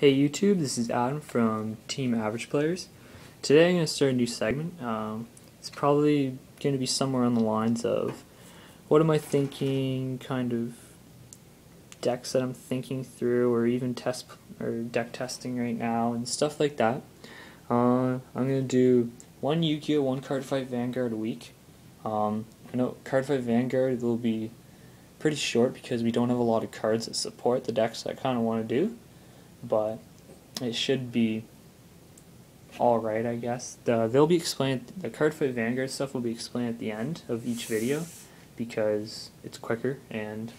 Hey YouTube, this is Adam from Team Average Players. Today I'm going to start a new segment. It's probably going to be somewhere on the lines of what am I thinking, kind of decks that I'm thinking through, or even deck testing right now and stuff like that. I'm going to do one Yu-Gi-Oh, one Cardfight Vanguard a week. I know Cardfight Vanguard will be pretty short because we don't have a lot of cards that support the decks I kind of want to do. But it should be alright, I guess. They'll be explained, the Cardfight Vanguard stuff will be explained at the end of each video because it's quicker and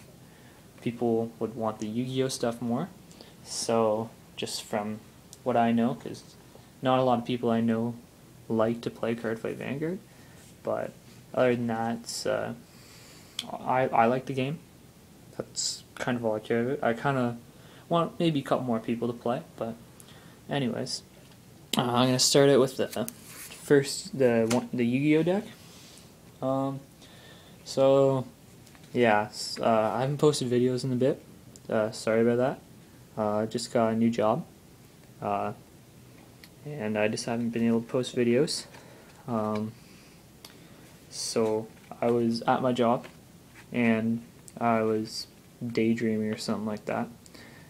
people would want the Yu-Gi-Oh stuff more. So, just from what I know, because not a lot of people I know like to play Cardfight Vanguard, but other than that, I like the game. That's kind of all I care about. I kind of want maybe a couple more people to play, but anyways, I'm gonna start it with the Yu-Gi-Oh deck. So yeah, I haven't posted videos in a bit. Sorry about that. I just got a new job, and I just haven't been able to post videos. So I was at my job, and I was daydreaming or something like that.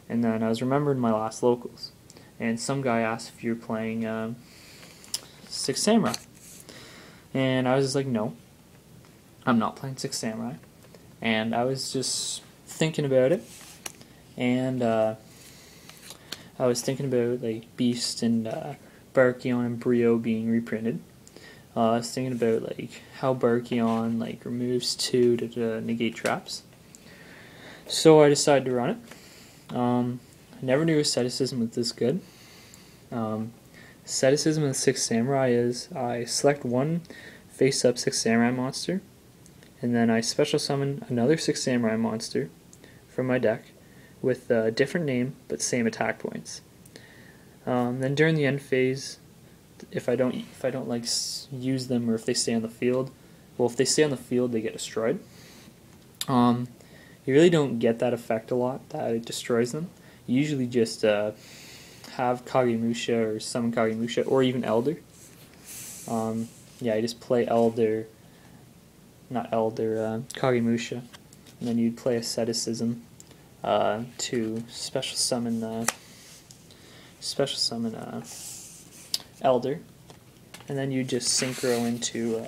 And then I was remembering my last locals, and some guy asked if you're playing Six Samurai, and I was just like, no, I'm not playing Six Samurai. And I was just thinking about it, and I was thinking about like Beast and Barkion and Brio being reprinted. I was thinking about like how Barkion like removes 2 to negate traps. So I decided to run it. I never knew asceticism was this good. Asceticism of the Six Samurai is I select one face-up Six Samurai monster, and then I special summon another Six Samurai monster from my deck with a different name but same attack points. Then during the end phase, if I don't like use them, or if they stay on the field, well, if they stay on the field, they get destroyed. You really don't get that effect a lot, that it destroys them. You usually just have Kagemusha or summon Kagemusha, or even Elder. Yeah, you just play Kagemusha, and then you'd play Asceticism to special summon Elder, and then you just synchro into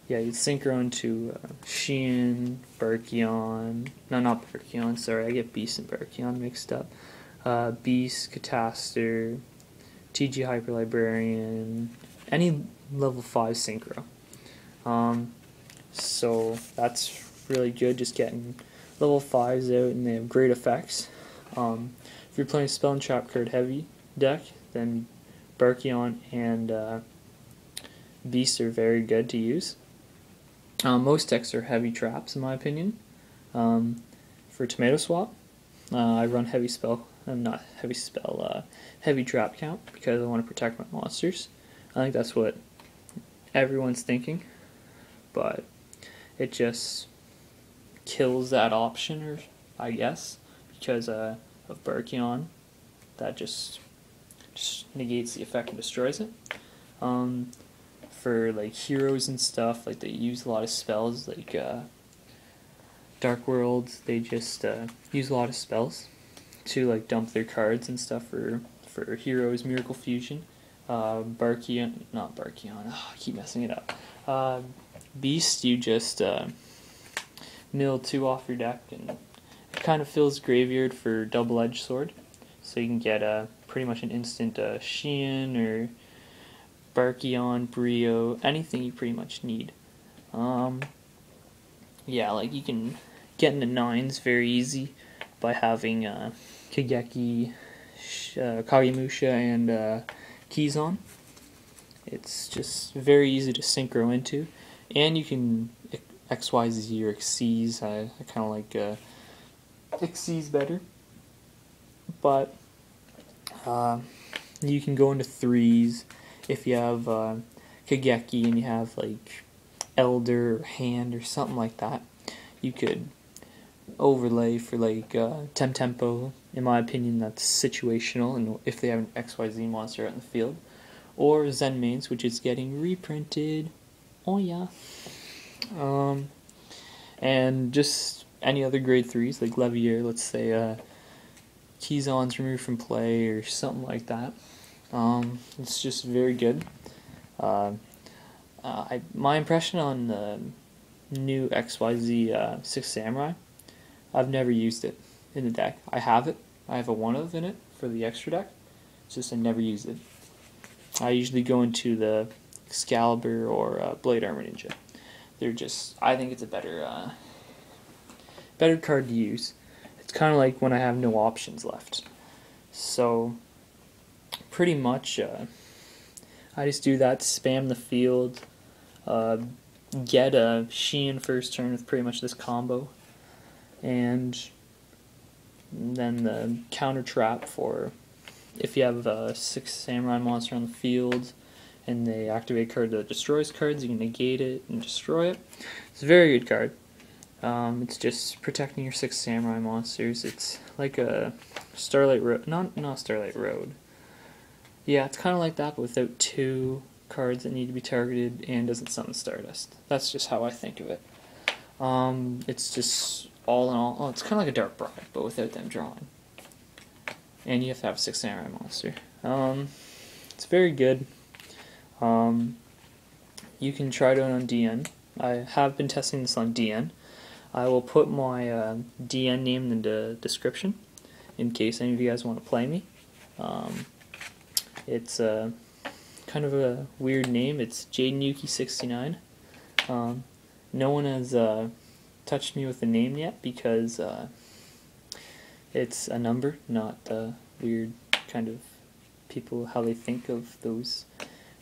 you'd synchro into Xian, Barkion. No, not Barkion, sorry, I get Beast and Barkion mixed up. Beast, Cataster, TG Hyper Librarian, any level 5 synchro. So that's really good, just getting level 5s out, and they have great effects. If you're playing Spell and Trap card heavy deck, then Barkion and Beast are very good to use. Most decks are heavy traps, in my opinion. For Tomato Swap, I run heavy trap count because I want to protect my monsters. I think that's what everyone's thinking, but it just kills that option, or I guess, because of Barkion. That just negates the effect and destroys it. For like heroes and stuff, like they use a lot of spells, like Dark Worlds, they just use a lot of spells to like dump their cards and stuff for heroes. Miracle Fusion, not Barkion, I keep messing it up. Beast, you just mill 2 off your deck, and it kind of fills graveyard for double-edged sword, so you can get pretty much an instant Xian or Barkion, Brio, anything you pretty much need. Yeah, like you can get into 9s very easy by having Kageki, Kagemusha, and Kizon. It's just very easy to synchro into, and you can XYZ or Xyz. I kind of like Xyz better, but you can go into 3s. If you have Kageki and you have like Elder or Hand or something like that, you could overlay for like Tempo. In my opinion, that's situational, and if they have an XYZ monster out in the field. Or Zenmaines, which is getting reprinted. Oh yeah. And just any other grade 3s, like Levier, let's say Keyzone's removed from play or something like that. It's just very good. My impression on the new XYZ 6 Samurai, I've never used it in the deck. I have it. I have a 1-of in it for the extra deck. It's just I never use it. I usually go into the Excalibur or Blade Armor Ninja. They're just, I think it's a better card to use. It's kind of like when I have no options left. So, pretty much, I just do that, spam the field, get a Shein first turn with pretty much this combo, and then the counter trap for if you have a 6 Samurai monster on the field and they activate a card that destroys cards, you can negate it and destroy it. It's a very good card. It's just protecting your 6 Samurai monsters. It's like a Starlight Road, not Starlight Road. Yeah, it's kind of like that, but without 2 cards that need to be targeted and doesn't summon Stardust. That's just how I think of it. It's just all in all, it's kind of like a Dark Bride, but without them drawing. And you have to have a 6 Samurai monster. It's very good. You can try it out on DN. I have been testing this on DN. I will put my DN name in the description in case any of you guys want to play me. It's kind of a weird name. It's JadenYuki69. No one has touched me with a name yet because it's a number, not weird kind of people, how they think of those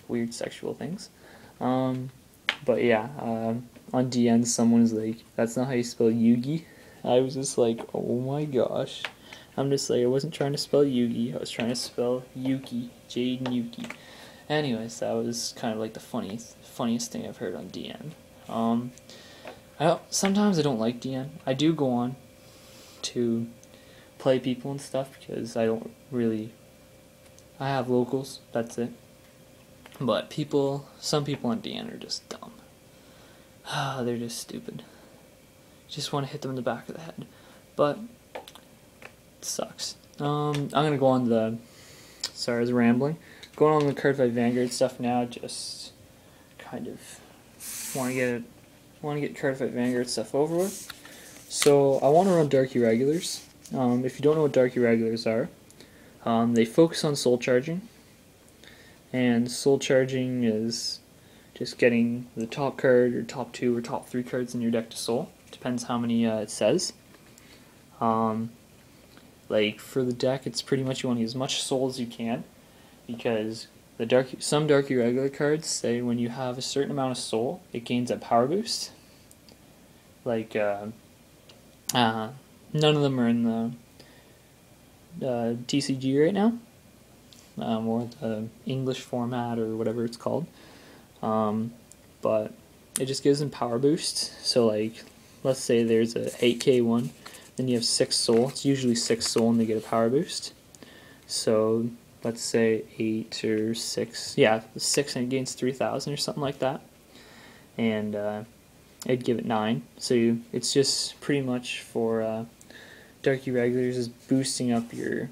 weird sexual things. But yeah, on DN someone's like, that's not how you spell Yugi. I was just like, oh my gosh. I'm just like, I wasn't trying to spell Yugi, I was trying to spell Yuki, Jaden Yuki. Anyways, that was kind of like the funniest thing I've heard on DN. Sometimes I don't like DN. I do go on to play people and stuff because I have locals, that's it. But some people on DN are just dumb. They're just stupid. Just want to hit them in the back of the head. But it sucks. I'm gonna go on sorry, I was rambling. Going on the Cardfight Vanguard stuff now, just kind of want to get Cardfight Vanguard stuff over with. So I want to run Dark Irregulars. If you don't know what Dark Irregulars are, they focus on soul charging. And soul charging is just getting the top card or top 2 or top 3 cards in your deck to soul. Depends how many it says. Like for the deck, it's pretty much you want to use as much soul as you can, because some Dark Irregular cards say when you have a certain amount of soul, it gains a power boost. Like none of them are in the TCG right now. Or the English format or whatever it's called, but it just gives them power boost. So like, let's say there's a 8k one, then you have 6 soul. It's usually 6 soul and they get a power boost. So let's say 8 or 6, yeah, 6 and it gains 3,000 or something like that, and I'd give it 9. So it's just pretty much for Dark Irregulars is boosting up your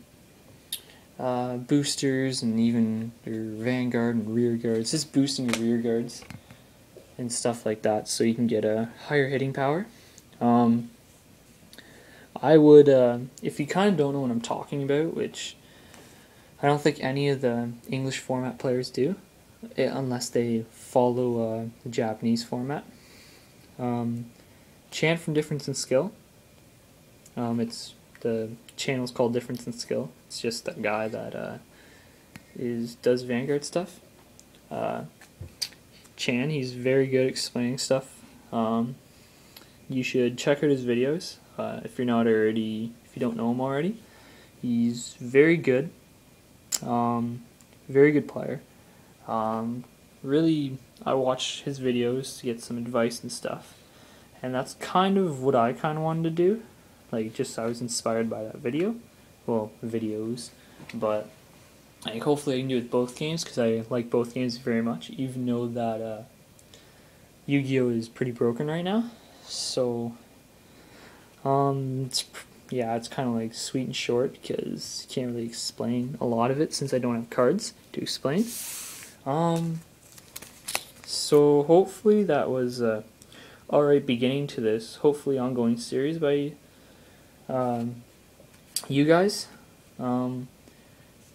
boosters and even your vanguard and rear guards, just boosting your rear guards and stuff like that, so you can get a higher hitting power. I would, if you kind of don't know what I'm talking about, which I don't think any of the English format players do, unless they follow the Japanese format. Chant from Difference in Skill. The channel's called Difference in Skill. It's just that guy that does Vanguard stuff. Chan, he's very good at explaining stuff. You should check out his videos if you don't know him already. He's very good. Very good player. Really, I watch his videos to get some advice and stuff, and that's kind of what I kind of wanted to do. Like, just I was inspired by that video. Well, videos. But like, hopefully I can do it with both games, because I like both games very much, even though that Yu-Gi-Oh! Is pretty broken right now. So, it's kind of like sweet and short, because I can't really explain a lot of it since I don't have cards to explain. So hopefully that was a alright beginning to this hopefully ongoing series by you guys.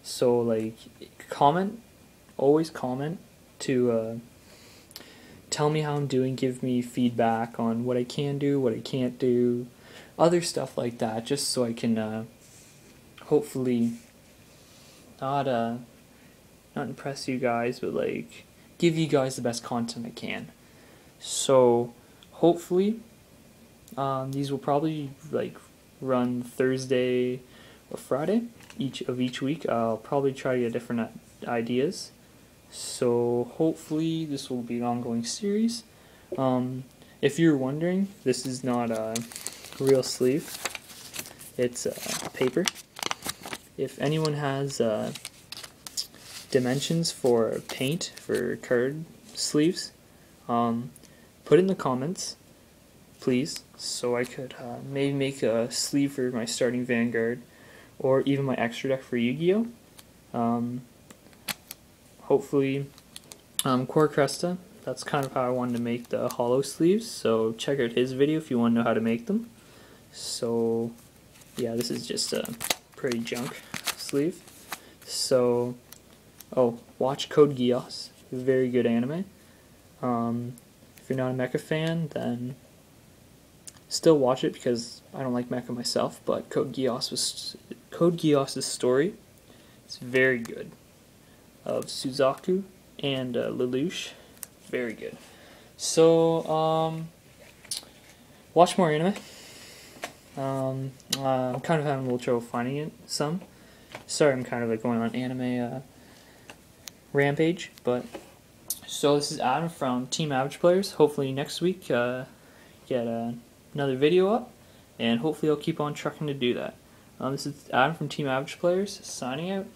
So like, always comment to tell me how I'm doing, give me feedback on what I can do, what I can't do, other stuff like that, just so I can hopefully not impress you guys, but like give you guys the best content I can. So hopefully these will probably like run Thursday or Friday each week. I'll probably try to get different ideas. So hopefully this will be an ongoing series. If you're wondering, this is not a real sleeve. It's paper. If anyone has dimensions for paint for card sleeves, put it in the comments, please, so I could maybe make a sleeve for my starting Vanguard, or even my extra deck for Yu-Gi-Oh! Hopefully, Core Cresta, that's kind of how I wanted to make the hollow sleeves, so check out his video if you want to know how to make them. So, yeah, this is just a pretty junk sleeve. So, watch Code Geass, very good anime. If you're not a mecha fan, then still watch it, because I don't like mecha myself, but Code Geass' story is very good. Of Suzaku and Lelouch, very good. So, watch more anime. I'm kind of having a little trouble finding it, Sorry, I'm kind of like going on anime rampage, but so this is Adam from Team Average Players. Hopefully next week get another video up, and hopefully I'll keep on trucking to do that. This is Adam from Team Average Players signing out.